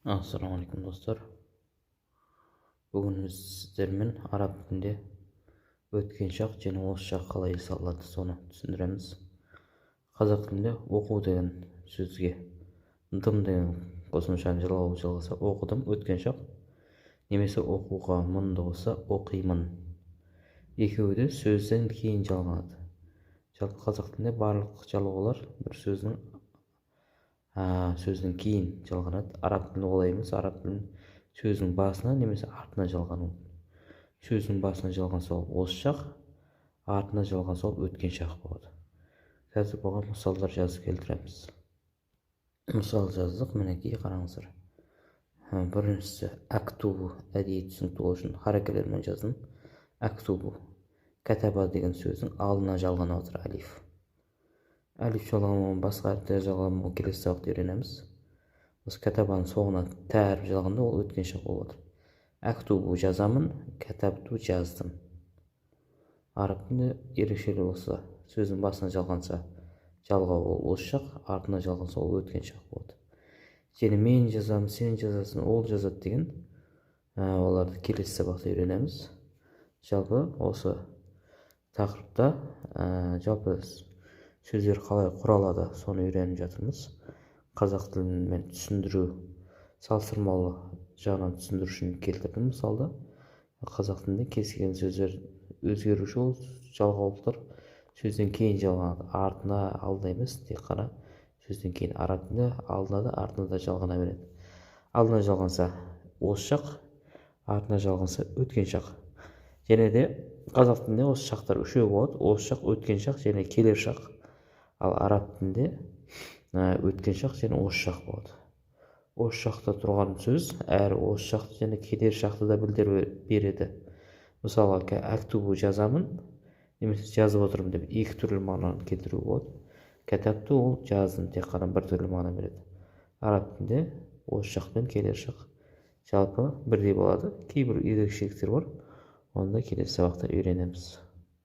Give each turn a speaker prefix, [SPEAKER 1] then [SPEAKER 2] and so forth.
[SPEAKER 1] Assalamualaikum dostlar. Бүгін біз сіздермен араб тілінде өткен шақ және осы шақ қалай жасалады соны түсіндіреміз. Қазақ тілінде оқу деген сөзге дым деген қосымшаны жалғау жалғаса оқыдым өткен шақ, немесе оқуға мынды болса оқимын. Екеуі де сөзден кейін жалғанады. Жалпы қазақ тілінде барлық жалғаулар бір сөздің кейін жалғанады. Араб тілінде олай емес. Араб тілінде сөздің басына немесе артына жалғану. Сөздің басына жалғанса ол осы шақ, артына жалғанса ол өткен шақ болады. Қазір бұған мысалдар жазып келтіреміз. Мысал жаздық, мінекей қараңыздар. Біріншісі актубу, әдейі түсінікті үшін харакелермен жаздым. Актубу, кәтаба деген сөздің алдына жалғанып отыр алиф. Алиф жалғануын басқа әріптер жалғануын келесі сабақта үйренеміз. Осы кәтабаның соңына тә әріп жалғанда ол өткен шақ болып отыр. Актубу жазамын, кәтабту жаздым. Араб тілінде ерекшелігі осы. Сөздің басына жалғанса жалғау ол осы шақ, артына жалғанса ол өткен шақ болады. Және мен жазамын, сен жазасың, ол жазады деген оларды келесі сабақта үйренеміз. Жалпы осы тақырыпта жалпы сөздер қалай құралады соны үйреніп жатырмыз. Қазақ тілімен түсіндіру, салыстырмалы жағынан түсіндіру үшін келтірдім мысалда. Қазақ тілінде кез келген сөздер өзгеруші, ол жалғаулықтар сөзден кейін жалғанады. Артына, алдына емес, тек қана сөзден кейін. Араб тілінде алдына да, артына да жалғана береді. Алдына жалғанса осы шақ, артына жалғанса өткен шақ. Және де қазақ тілінде осы шақтар үшеу болады. Осы шақ, өткен шақ және келер шақ. Ал араб тілінде өткен шақ және осы шақ болады. Осы шақта тұрған сөз әрі осы шақты және келер шақты да білдіріп береді. Мысалы, актубу жазамын, немесе жазып отырмын деп екі түрлі мағынаны келтіруге болады. Кәтапту ол жаздым, тек қана бір түрлі мағына береді. Араб тілінде осы шақ пен келер шақ жалпы бірдей болады. Кейбір ерекшеліктер бар, оны да келесі сабақта үйренеміз.